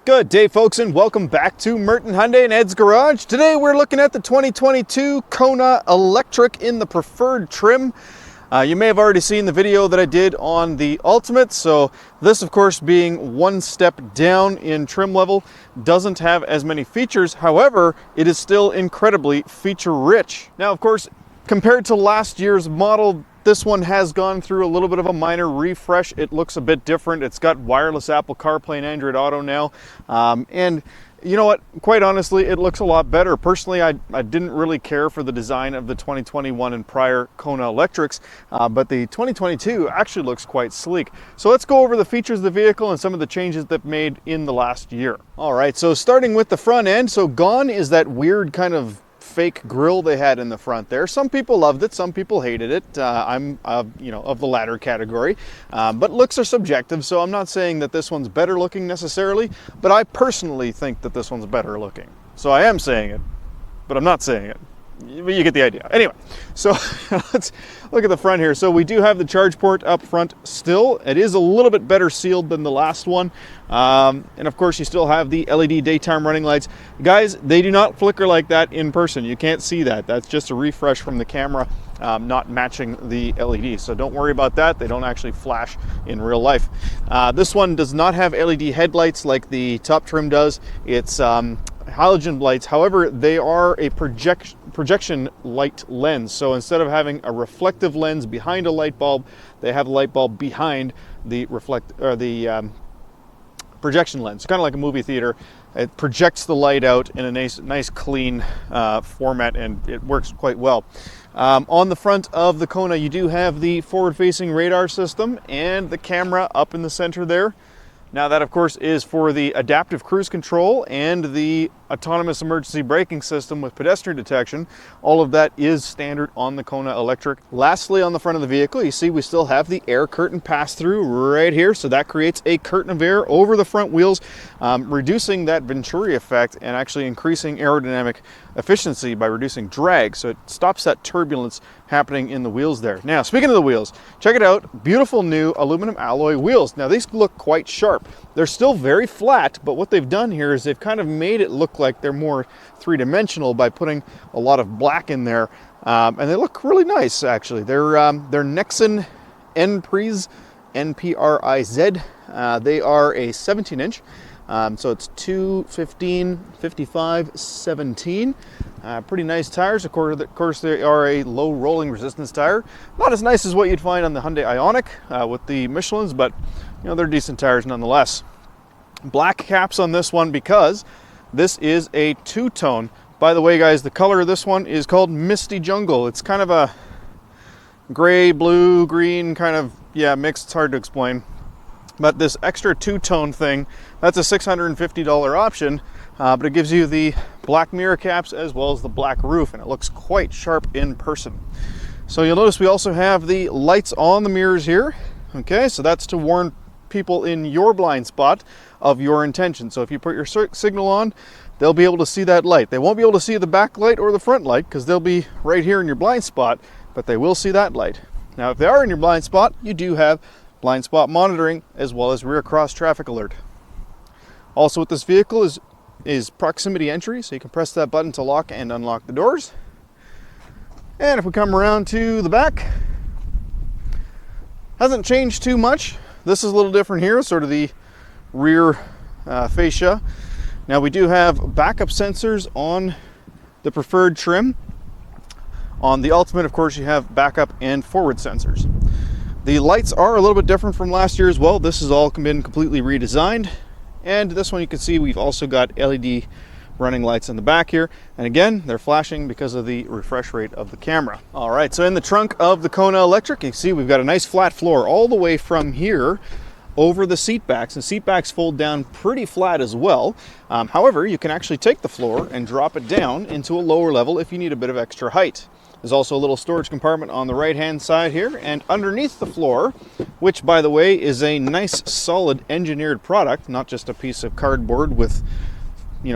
Good day, folks, and welcome back to Merton Hyundai and Ed's Garage. Today we're looking at the 2022 Kona Electric in the preferred trim. You may have already seen the video that I did on the Ultimate, so this, of course, being one step down in trim level, doesn't have as many features. However, it is still incredibly feature-rich. Now, of course, compared to last year's model, this one has gone through a little bit of a minor refresh. It looks a bit different. It's got wireless Apple CarPlay and Android Auto now. And you know what? Quite honestly, it looks a lot better. Personally, I didn't really care for the design of the 2021 and prior Kona Electrics, but the 2022 actually looks quite sleek. So let's go over the features of the vehicle and some of the changes they've made in the last year. All right, so starting with the front end. So gone is that weird kind of fake grille they had in the front there. Some people loved it, some people hated it. I'm of the latter category, but looks are subjective, so I'm not saying that this one's better looking necessarily, but I personally think that this one's better looking. So I am saying it, but I'm not saying it. You get the idea. Anyway, so let's look at the front here. So we do have the charge port up front still. It is a little bit better sealed than the last one. And of course, you still have the LED daytime running lights. Guys, they do not flicker like that in person. You can't see that. That's just a refresh from the camera, not matching the LED. So don't worry about that. They don't actually flash in real life. This one does not have LED headlights like the top trim does. It's halogen lights. However, they are a projection light lens. So instead of having a reflective lens behind a light bulb, they have a light bulb behind the projection lens. Kind of like a movie theater. It projects the light out in a nice clean format, and it works quite well. On the front of the Kona, you do have the forward-facing radar system and the camera up in the center there. Now that, of course, is for the adaptive cruise control and the autonomous emergency braking system with pedestrian detection. All of that is standard on the Kona Electric. Lastly, on the front of the vehicle, you see we still have the air curtain pass-through right here. So that creates a curtain of air over the front wheels, reducing that Venturi effect and actually increasing aerodynamic efficiency by reducing drag. So it stops that turbulence happening in the wheels there. Now, speaking of the wheels, check it out. Beautiful new aluminum alloy wheels. Now, these look quite sharp. They're still very flat, but what they've done here is they've kind of made it look like they're more three-dimensional by putting a lot of black in there. And they look really nice, actually. They're Nexen N-Priz, N-P-R-I-Z. They are a 17-inch. So it's 215, 55, 17. Pretty nice tires. Of course, they are a low rolling resistance tire. Not as nice as what you'd find on the Hyundai Ioniq with the Michelins, but you know, they're decent tires nonetheless. Black caps on this one because this is a two-tone. By the way, guys, the color of this one is called Misty Jungle. It's kind of a gray, blue, green kind of, mix. It's hard to explain. But this extra two-tone thing, that's a $650 option, but it gives you the black mirror caps as well as the black roof, and it looks quite sharp in person. So you'll notice we also have the lights on the mirrors here. Okay, so that's to warn people in your blind spot of your intention. So if you put your signal on, they'll be able to see that light. They won't be able to see the back light or the front light because they'll be right here in your blind spot, but they will see that light. Now, if they are in your blind spot, you do have blind spot monitoring as well as rear cross traffic alert. Also with this vehicle is proximity entry, so you can press that button to lock and unlock the doors. And if we come around to the back, hasn't changed too much. This is a little different here, sort of the rear fascia. Now we do have backup sensors on the preferred trim. On the Ultimate, of course, you have backup and forward sensors. The lights are a little bit different from last year as well. This has all been completely redesigned. And this one you can see we've also got LED running lights in the back here. And again, they're flashing because of the refresh rate of the camera. All right, so in the trunk of the Kona Electric, you can see we've got a nice flat floor all the way from here over the seat backs, and seat backs fold down pretty flat as well. However, you can actually take the floor and drop it down into a lower level if you need a bit of extra height. There's also a little storage compartment on the right-hand side here, and underneath the floor, which, by the way, is a nice, solid engineered product, not just a piece of cardboard with,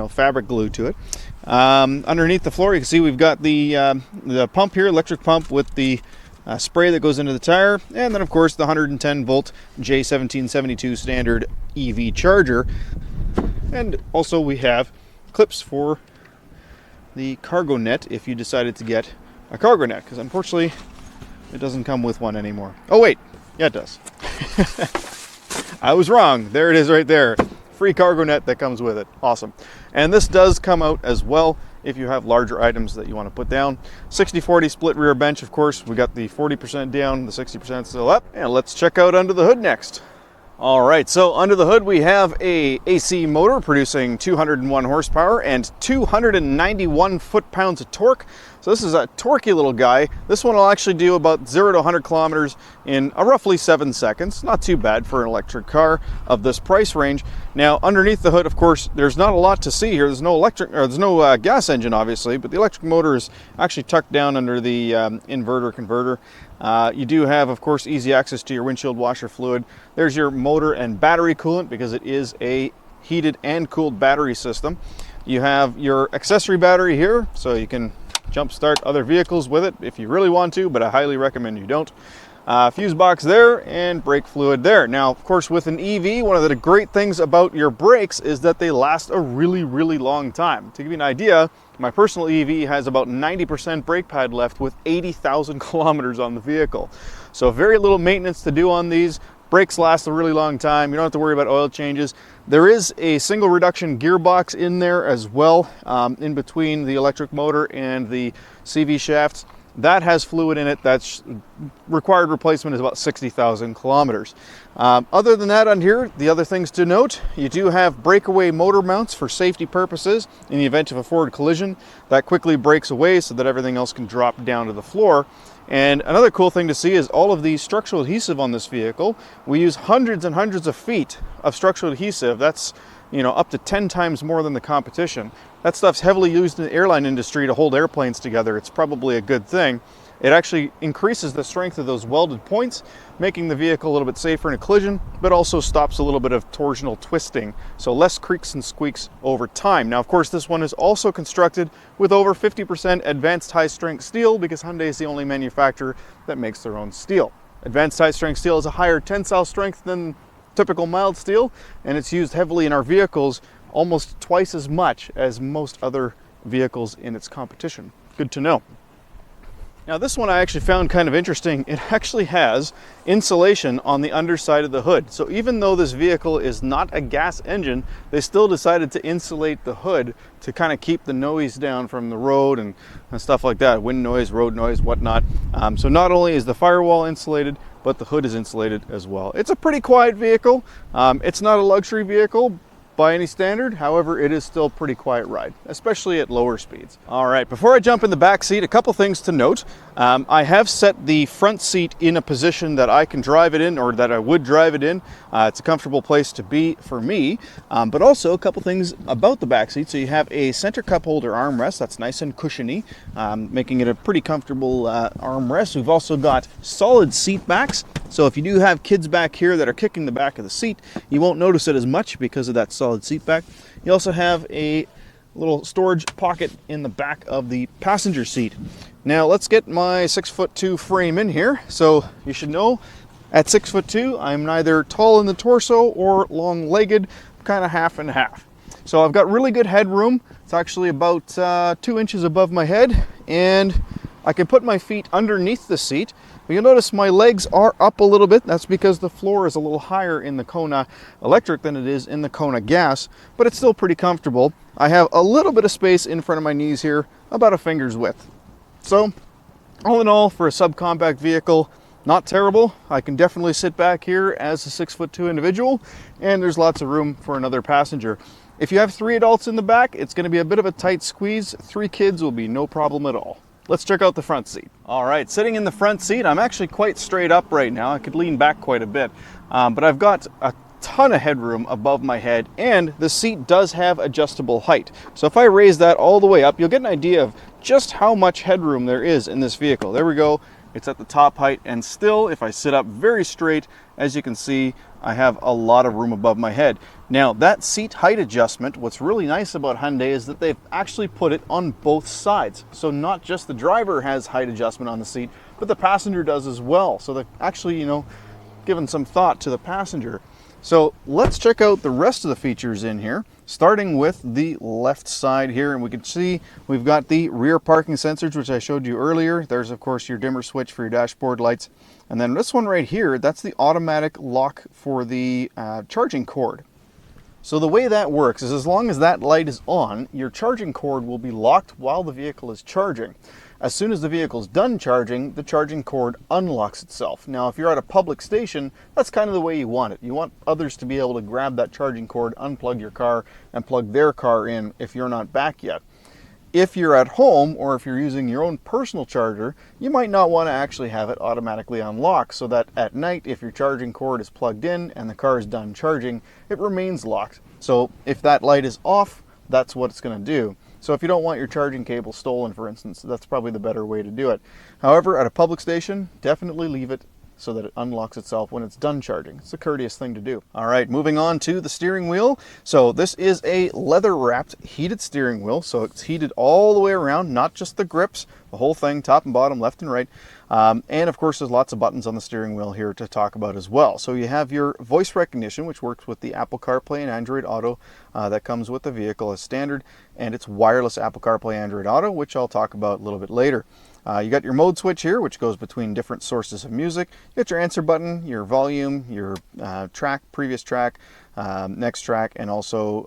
fabric glued to it. Underneath the floor, you can see we've got the pump here, electric pump with the spray that goes into the tire, and then, of course, the 110-volt J1772 standard EV charger. And also we have clips for the cargo net if you decided to get a cargo net, because unfortunately it doesn't come with one anymore. Oh wait, yeah it does. I was wrong. There it is right there. Free cargo net that comes with it. Awesome. And this does come out as well if you have larger items that you want to put down. 60/40 split rear bench, of course. We got the 40% down, the 60% still up. And let's check out under the hood next. All right, so under the hood we have a AC motor producing 201 horsepower and 291 foot-pounds of torque. So this is a torquey little guy. This one will actually do about 0 to 100 kilometers in roughly 7 seconds. Not too bad for an electric car of this price range. Now, underneath the hood, of course, there's not a lot to see here. There's no gas engine, obviously, but the electric motor is actually tucked down under the inverter converter. You do have, of course, easy access to your windshield washer fluid. There's your motor and battery coolant, because it is a heated and cooled battery system. You have your accessory battery here, so you can jump start other vehicles with it if you really want to, but I highly recommend you don't. Fuse box there and brake fluid there. Now, of course, with an EV, one of the great things about your brakes is that they last a really, really long time. To give you an idea, my personal EV has about 90% brake pad left with 80,000 kilometers on the vehicle. So very little maintenance to do on these. Brakes last a really long time. You don't have to worry about oil changes. There is a single reduction gearbox in there as well, in between the electric motor and the CV shafts. That has fluid in it. That's required replacement is about 60,000 kilometers. Other than that, on here, the other things to note, you do have breakaway motor mounts for safety purposes. In the event of a forward collision, that quickly breaks away so that everything else can drop down to the floor. And another cool thing to see is all of the structural adhesive on this vehicle. We use hundreds and hundreds of feet of structural adhesive. That's, you know, up to 10 times more than the competition. That stuff's heavily used in the airline industry to hold airplanes together. It's probably a good thing. It actually increases the strength of those welded points, making the vehicle a little bit safer in a collision, but also stops a little bit of torsional twisting, so less creaks and squeaks over time. Now, of course, this one is also constructed with over 50% advanced high-strength steel, because Hyundai is the only manufacturer that makes their own steel. Advanced high-strength steel is a higher tensile strength than typical mild steel, and it's used heavily in our vehicles, almost twice as much as most other vehicles in its competition. Good to know. Now, this one I actually found kind of interesting. It actually has insulation on the underside of the hood. So even though this vehicle is not a gas engine, they still decided to insulate the hood to kind of keep the noise down from the road and stuff like that, wind noise, road noise, whatnot. So not only is the firewall insulated, but the hood is insulated as well. It's a pretty quiet vehicle. It's not a luxury vehicle by any standard. However, it is still a pretty quiet ride, especially at lower speeds. All right, before I jump in the back seat, a couple things to note. I have set the front seat in a position that I can drive it in, or that I would drive it in. It's a comfortable place to be for me, but also a couple things about the back seat. So you have a center cup holder armrest that's nice and cushiony, making it a pretty comfortable armrest. We've also got solid seat backs. So if you do have kids back here that are kicking the back of the seat, you won't notice it as much because of that solid seat back. You also have a little storage pocket in the back of the passenger seat. Now let's get my 6'2" frame in here. So you should know at 6'2", I'm neither tall in the torso or long-legged, kind of half and half. So I've got really good headroom. It's actually about 2 inches above my head, and I can put my feet underneath the seat. But you'll notice my legs are up a little bit. That's because the floor is a little higher in the Kona Electric than it is in the Kona Gas, but it's still pretty comfortable. I have a little bit of space in front of my knees here, about a finger's width. So, all in all, for a subcompact vehicle, not terrible. I can definitely sit back here as a 6'2" individual, and there's lots of room for another passenger. If you have 3 adults in the back, it's going to be a bit of a tight squeeze. 3 kids will be no problem at all. Let's check out the front seat. All right, sitting in the front seat, I'm actually quite straight up right now. I could lean back quite a bit, but I've got a ton of headroom above my head, and the seat does have adjustable height. So if I raise that all the way up, you'll get an idea of just how much headroom there is in this vehicle. There we go. It's at the top height, and still, if I sit up very straight, as you can see, I have a lot of room above my head. Now, that seat height adjustment, what's really nice about Hyundai is that they've actually put it on both sides. So not just the driver has height adjustment on the seat, but the passenger does as well. So they've actually, given some thought to the passenger. So let's check out the rest of the features in here, starting with the left side here. And we can see we've got the rear parking sensors, which I showed you earlier. There's of course your dimmer switch for your dashboard lights. And then this one right here, that's the automatic lock for the charging cord. So the way that works is as long as that light is on, your charging cord will be locked while the vehicle is charging. As soon as the vehicle is done charging, the charging cord unlocks itself. Now, if you're at a public station, that's kind of the way you want it. You want others to be able to grab that charging cord, unplug your car, and plug their car in if you're not back yet. If you're at home or if you're using your own personal charger, you might not want to actually have it automatically unlocked so that at night, if your charging cord is plugged in and the car is done charging, it remains locked. So if that light is off, that's what it's going to do. So if you don't want your charging cable stolen, for instance, that's probably the better way to do it. However, at a public station, definitely leave it so that it unlocks itself when it's done charging. It's a courteous thing to do. All right, moving on to the steering wheel. So this is a leather-wrapped heated steering wheel. So it's heated all the way around, not just the grips, the whole thing, top and bottom, left and right. And of course, there's lots of buttons on the steering wheel here to talk about as well. So you have your voice recognition, which works with the Apple CarPlay and Android Auto that comes with the vehicle as standard. And it's wireless Apple CarPlay Android Auto, which I'll talk about a little bit later. You got your mode switch here, which goes between different sources of music. You got your answer button, your volume, your track, previous track, next track, and also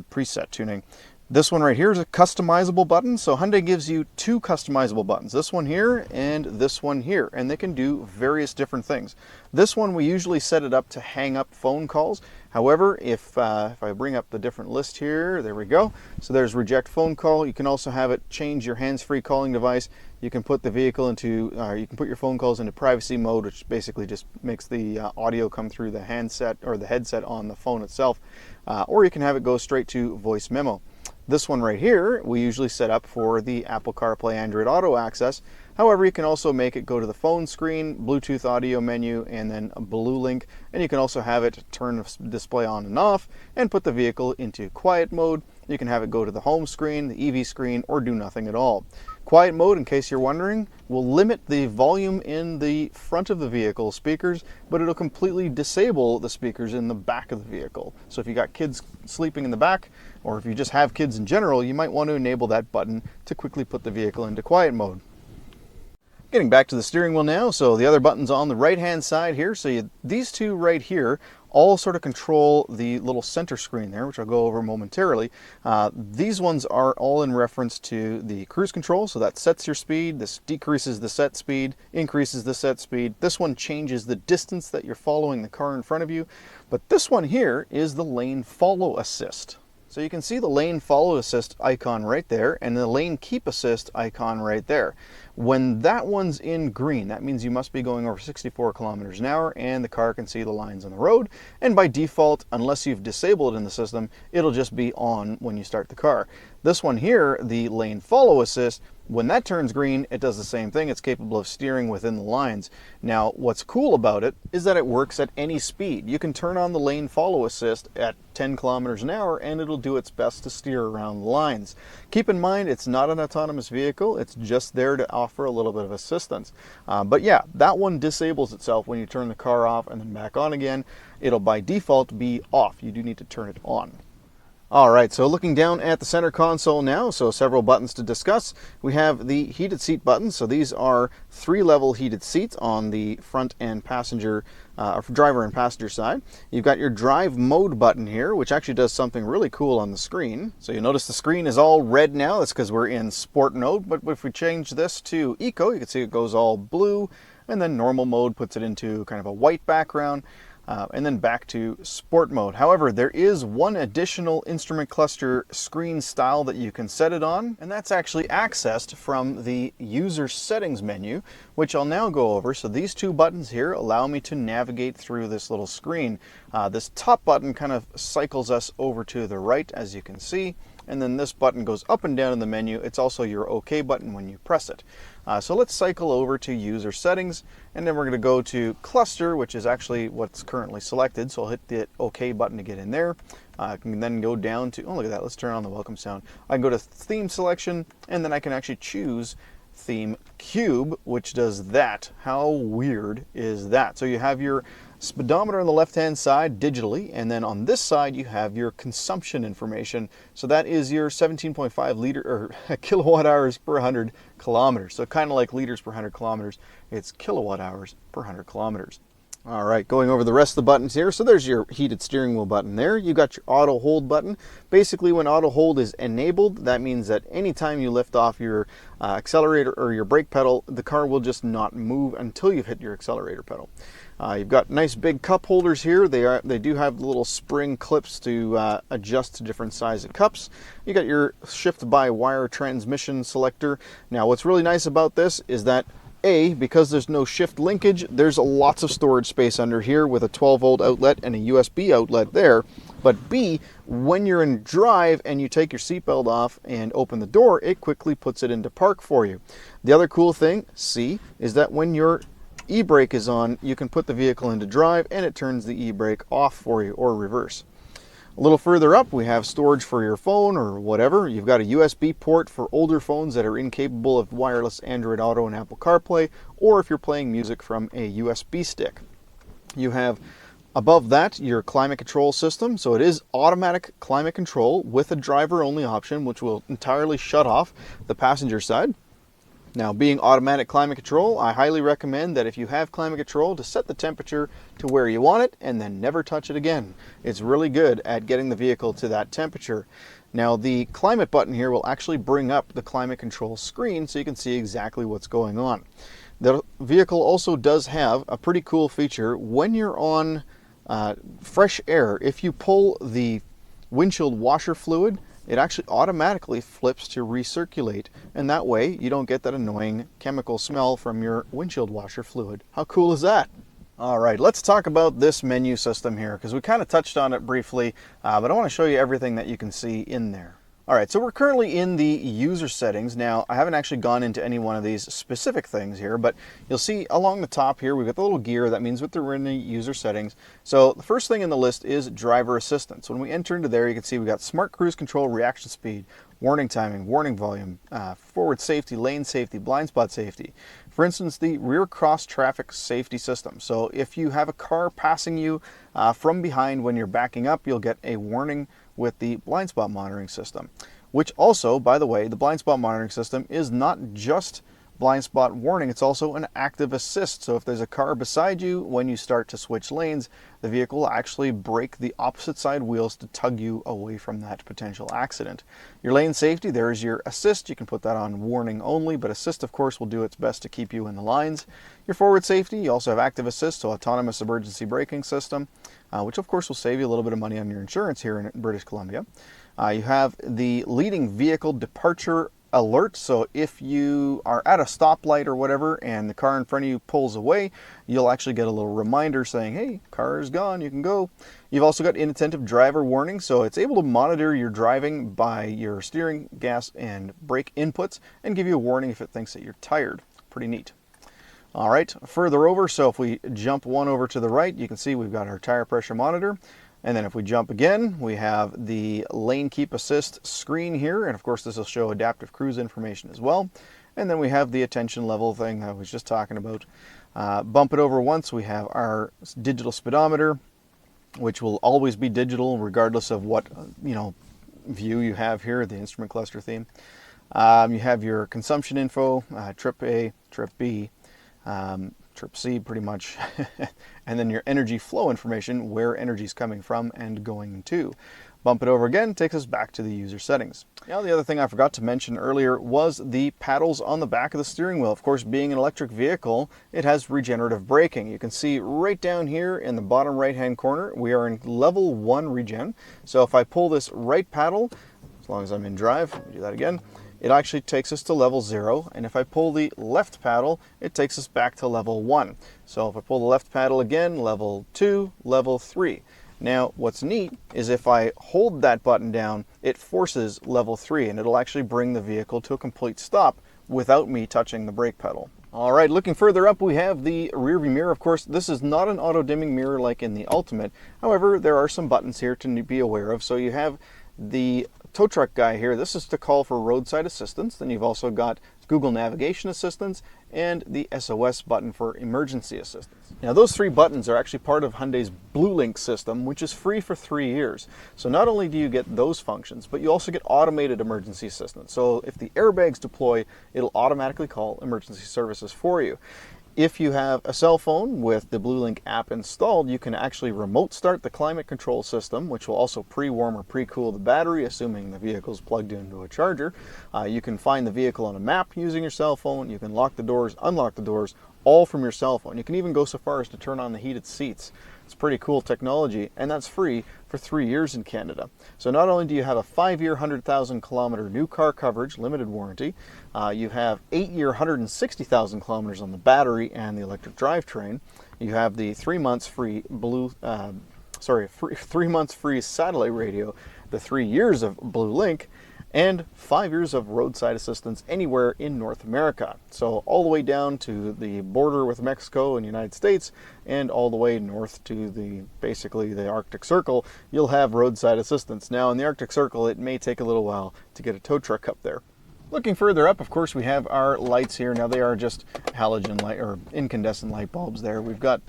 preset tuning. This one right here is a customizable button. So Hyundai gives you two customizable buttons, this one here and this one here, and they can do various different things. This one, we usually set it up to hang up phone calls. However, if I bring up the different list here, there we go. So there's reject phone call. You can also have it change your hands-free calling device. You can put the vehicle into, you can put your phone calls into privacy mode, which basically just makes the audio come through the handset or the headset on the phone itself. Or you can have it go straight to voice memo. This one right here, we usually set up for the Apple CarPlay Android Auto access. However, you can also make it go to the phone screen, Bluetooth audio menu, and then a Blue Link. And you can also have it turn the display on and off and put the vehicle into quiet mode. You can have it go to the home screen, the EV screen, or do nothing at all. Quiet mode, in case you're wondering, will limit the volume in the front of the vehicle speakers, but it'll completely disable the speakers in the back of the vehicle. So if you got kids sleeping in the back, or if you just have kids in general, you might want to enable that button to quickly put the vehicle into quiet mode. Getting back to the steering wheel now, so the other buttons on the right-hand side here. So these two right here all sort of control the little center screen there, which I'll go over momentarily. These ones are all in reference to the cruise control, so that sets your speed. This decreases the set speed, increases the set speed. This one changes the distance that you're following the car in front of you. But this one here is the lane follow assist. So you can see the lane follow assist icon right there and the lane keep assist icon right there. When that one's in green, that means you must be going over 64 kilometers an hour and the car can see the lines on the road. And by default, unless you've disabled it in the system, it'll just be on when you start the car. This one here, the lane follow assist, when that turns green, it does the same thing. It's capable of steering within the lines. Now, what's cool about it is that it works at any speed. You can turn on the lane follow assist at 10 kilometers an hour and it'll do its best to steer around the lines. Keep in mind, it's not an autonomous vehicle. It's just there to offer a little bit of assistance. But yeah, that one disables itself when you turn the car off and then back on again. It'll by default be off. You do need to turn it on. All right, so looking down at the center console now, so several buttons to discuss. We have the heated seat buttons. So these are 3-level heated seats on the front and passenger, driver and passenger side. You've got your drive mode button here, which actually does something really cool on the screen. So you notice the screen is all red now. That's because we're in sport mode. But if we change this to eco, you can see it goes all blue, and then normal mode puts it into kind of a white background. And then back to sport mode. However, there is one additional instrument cluster screen style that you can set it on, and that's actually accessed from the user settings menu, which I'll now go over. So these two buttons here allow me to navigate through this little screen. This top button kind of cycles us over to the right, as you can see, and then this button goes up and down in the menu. It's also your OK button when you press it. So let's cycle over to user settings, and then we're going to go to cluster, which is actually what's currently selected. So I'll hit the OK button to get in there. I can then go down to, oh look at that, let's turn on the welcome sound. I can go to theme selection, and then I can actually choose theme cube, which does that. How weird is that? So you have your Speedometer on the left-hand side digitally, and then on this side you have your consumption information. So that is your 17.5 liter or kilowatt hours per 100 kilometers. So kind of like liters per 100 kilometers, it's kilowatt hours per 100 kilometers. All right, going over the rest of the buttons here. So there's your heated steering wheel button there. You got your auto hold button. Basically, when auto hold is enabled, that means that anytime you lift off your accelerator or your brake pedal, the car will just not move until you've hit your accelerator pedal. You've got nice big cup holders here. They do have little spring clips to adjust to different size of cups. You got your shift-by-wire transmission selector. Now, what's really nice about this is that because there's no shift linkage, there's lots of storage space under here with a 12-volt outlet and a USB outlet there. But B, when you're in drive and you take your seatbelt off and open the door, it quickly puts it into park for you. The other cool thing, C, is that when your e-brake is on, you can put the vehicle into drive and it turns the e-brake off for you, or reverse. A little further up, we have storage for your phone or whatever. You've got a USB port for older phones that are incapable of wireless Android Auto and Apple CarPlay, or if you're playing music from a USB stick. You have above that your climate control system. So it is automatic climate control with a driver-only option, which will entirely shut off the passenger side. Now, being automatic climate control, I highly recommend that if you have climate control, to set the temperature to where you want it and then never touch it again. It's really good at getting the vehicle to that temperature. Now, the climate button here will actually bring up the climate control screen so you can see exactly what's going on. The vehicle also does have a pretty cool feature. When you're on fresh air, if you pull the windshield washer fluid, it actually automatically flips to recirculate, and that way you don't get that annoying chemical smell from your windshield washer fluid. How cool is that? All right, let's talk about this menu system here, because we kind of touched on it briefly, but I want to show you everything that you can see in there. All right, so we're currently in the user settings. Now, I haven't actually gone into any one of these specific things here, but you'll see along the top here, we've got the little gear. That means we're in the user settings. So the first thing in the list is driver assistance. When we enter into there, you can see we've got smart cruise control, reaction speed, warning timing, warning volume, forward safety, lane safety, blind spot safety. For instance, the rear cross traffic safety system. So if you have a car passing you from behind when you're backing up, you'll get a warning with the blind spot monitoring system, which also, by the way, the blind spot monitoring system is not just blind spot warning, it's also an active assist. So if there's a car beside you, when you start to switch lanes, the vehicle will actually brake the opposite side wheels to tug you away from that potential accident. Your lane safety, there's your assist. You can put that on warning only, but assist, of course, will do its best to keep you in the lines. Your forward safety, you also have active assist, so autonomous emergency braking system, which of course will save you a little bit of money on your insurance here in British Columbia. You have the leading vehicle departure alert. So if you are at a stoplight or whatever and the car in front of you pulls away, you'll actually get a little reminder saying, hey, car is gone, you can go. You've also got inattentive driver warning, so it's able to monitor your driving by your steering, gas, and brake inputs and give you a warning if it thinks that you're tired. Pretty neat. All right, further over, so if we jump one over to the right, you can see we've got our tire pressure monitor. And then if we jump again, we have the lane keep assist screen here. And of course, this will show adaptive cruise information as well. And then we have the attention level thing I was just talking about. Bump it over once, we have our digital speedometer, which will always be digital regardless of what view you have here, the instrument cluster theme. You have your consumption info, trip A, trip B, trip C pretty much, and then your energy flow information, where energy is coming from and going to. Bump it over again, takes us back to the user settings. Now, the other thing I forgot to mention earlier was the paddles on the back of the steering wheel. Of course, being an electric vehicle, it has regenerative braking. You can see right down here in the bottom right-hand corner, we are in level 1 regen. So if I pull this right paddle, as long as I'm in drive, let me do that again, it actually takes us to level 0, and if I pull the left paddle, it takes us back to level 1. So if I pull the left paddle again, level 2, level 3. Now, what's neat is if I hold that button down, it forces level 3, and it'll actually bring the vehicle to a complete stop without me touching the brake pedal. All right, looking further up, we have the rear view mirror. Of course, this is not an auto-dimming mirror like in the Ultimate. However, there are some buttons here to be aware of. So you have the tow truck guy here. This is to call for roadside assistance. Then you've also got Google Navigation Assistance, and the SOS button for emergency assistance. Now those 3 buttons are actually part of Hyundai's BlueLink system, which is free for 3 years. So not only do you get those functions, but you also get automated emergency assistance. So if the airbags deploy, it'll automatically call emergency services for you. If you have a cell phone with the BlueLink app installed, you can actually remote start the climate control system, which will also pre-warm or pre-cool the battery, assuming the vehicle is plugged into a charger. You can find the vehicle on a map using your cell phone. You can lock the doors, unlock the doors, all from your cell phone. You can even go so far as to turn on the heated seats. It's pretty cool technology, and that's free for 3 years in Canada. So not only do you have a 5-year, 100,000 kilometer new car coverage, limited warranty, you have 8-year, 160,000 kilometers on the battery and the electric drivetrain. You have the 3 months free 3 months free satellite radio, the 3 years of BlueLink, and 5 years of roadside assistance anywhere in North America. So all the way down to the border with Mexico and the United States, and all the way north to basically the Arctic Circle, you'll have roadside assistance. Now in the Arctic Circle, it may take a little while to get a tow truck up there. Looking further up, of course, we have our lights here. Now they are just halogen light or incandescent light bulbs there. We've got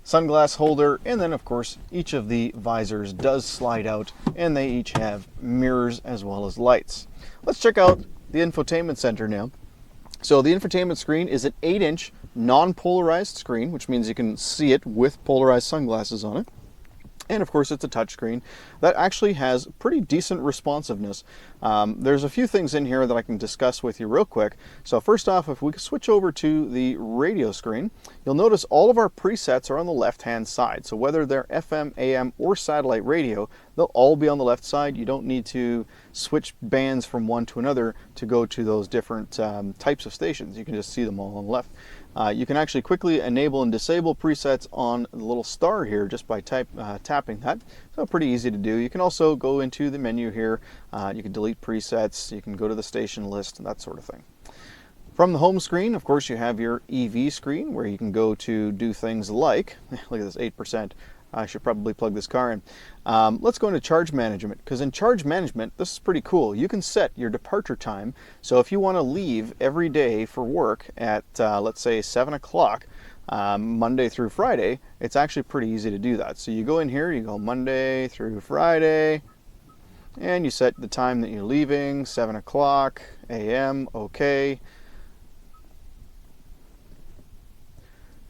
sunglass holder, and then of course each of the visors does slide out, and they each have mirrors as well as lights. Let's check out the infotainment center now. So the infotainment screen is an 8-inch non-polarized screen, which means you can see it with polarized sunglasses on it. And of course it's a touchscreen that actually has pretty decent responsiveness. There's a few things in here that I can discuss with you real quick. So first off, if we switch over to the radio screen, you'll notice all of our presets are on the left hand side. So whether they're FM, AM, or satellite radio, they'll all be on the left side. You don't need to switch bands from one to another to go to those different types of stations. You can just see them all on the left. You can actually quickly enable and disable presets on the little star here just by tapping that. So pretty easy to do. You can also go into the menu here. You can delete presets. You can go to the station list and that sort of thing. From the home screen, of course, you have your EV screen where you can go to do things like, look at this 8%. I should probably plug this car in. Let's go into charge management, because in charge management, this is pretty cool. You can set your departure time. So if you want to leave every day for work at, let's say, 7 o'clock, Monday through Friday, it's actually pretty easy to do that. So you go in here, you go Monday through Friday, and you set the time that you're leaving, 7 o'clock a.m., okay.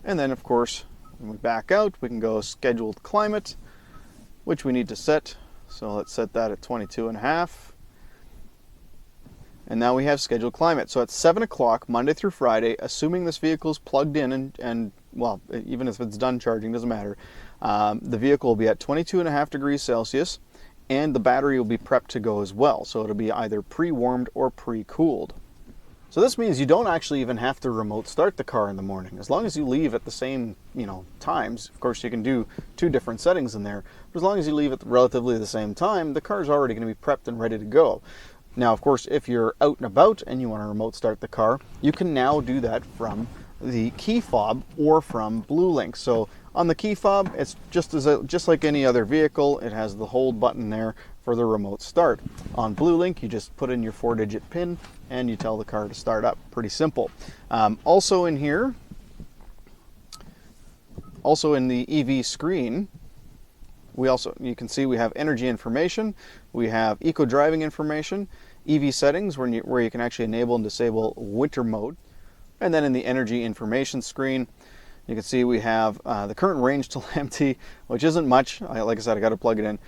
And then, of course, when we back out, we can go scheduled climate, which we need to set. So let's set that at 22.5. And now we have scheduled climate. So at 7 o'clock, Monday through Friday, assuming this vehicle is plugged in and well, even if it's done charging, doesn't matter. The vehicle will be at 22.5 degrees Celsius, and the battery will be prepped to go as well. So it'll be either pre-warmed or pre-cooled. So this means you don't actually even have to remote start the car in the morning. As long as you leave at the same, times, of course you can do 2 different settings in there, but as long as you leave at relatively the same time, the car is already going to be prepped and ready to go. Now, of course, if you're out and about and you want to remote start the car, you can now do that from the key fob or from BlueLink. So on the key fob, it's just like any other vehicle. It has the hold button there for the remote start. On BlueLink, you just put in your 4-digit PIN and you tell the car to start up. Pretty simple. Also in here, also in the EV screen, you can see we have energy information, we have eco driving information, EV settings where you can actually enable and disable winter mode, and then in the energy information screen, you can see we have the current range till empty, which isn't much. Like I said, I got to plug it in.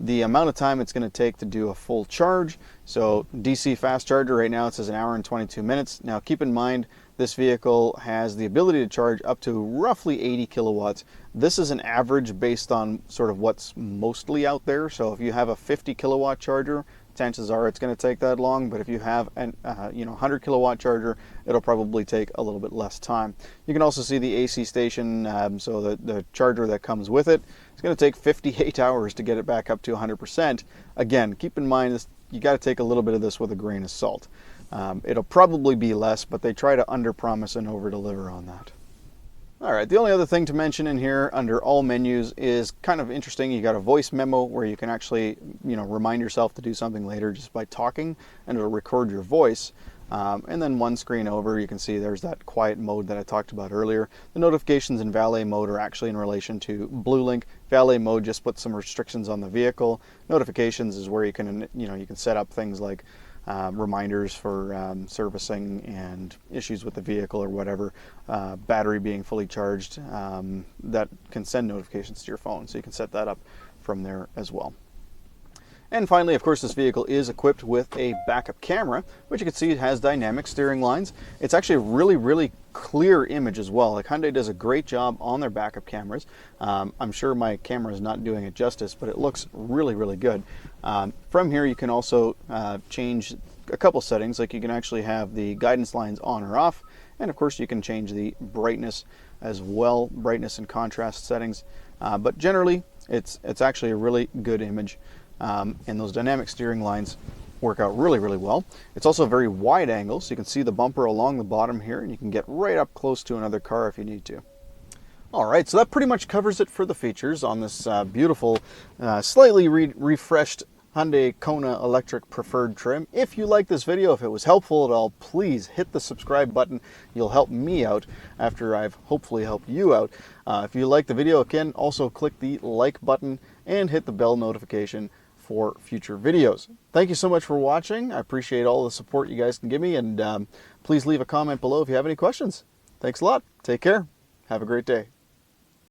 The amount of time it's going to take to do a full charge. So DC fast charger right now, it says 1 hour and 22 minutes. Now keep in mind, this vehicle has the ability to charge up to roughly 80 kilowatts. This is an average based on sort of what's mostly out there. So if you have a 50 kilowatt charger, chances are it's going to take that long. But if you have an 100 kilowatt charger, it'll probably take a little bit less time. You can also see the AC station, so the charger that comes with it. It's going to take 58 hours to get it back up to 100%. Again, keep in mind this, you got to take a little bit of this with a grain of salt. It'll probably be less, but they try to under-promise and over-deliver on that. All right, the only other thing to mention in here under all menus is kind of interesting. You got a voice memo where you can actually, remind yourself to do something later just by talking, and it'll record your voice. And then one screen over, you can see there's that quiet mode that I talked about earlier. The notifications in valet mode are actually in relation to BlueLink. Valet mode just puts some restrictions on the vehicle. Notifications is where you can, you can set up things like reminders for servicing and issues with the vehicle or whatever. Battery being fully charged, that can send notifications to your phone, so you can set that up from there as well. And finally, of course, this vehicle is equipped with a backup camera, which you can see has dynamic steering lines. It's actually a really, really clear image as well. Like, Hyundai does a great job on their backup cameras. I'm sure my camera is not doing it justice, but it looks really, really good. From here, you can also change a couple settings. Like, you can actually have the guidance lines on or off, and of course, you can change the brightness as well, brightness and contrast settings. But generally, it's actually a really good image. And those dynamic steering lines work out really, really well. It's also a very wide angle, so you can see the bumper along the bottom here, and you can get right up close to another car if you need to. All right, so that pretty much covers it for the features on this beautiful, slightly refreshed Hyundai Kona Electric Preferred trim. If you like this video, if it was helpful at all, please hit the subscribe button. You'll help me out after I've hopefully helped you out. If you like the video, again, also click the like button and hit the bell notification for future videos. Thank you so much for watching. I appreciate all the support you guys can give me, and please leave a comment below if you have any questions. Thanks a lot. Take care. Have a great day.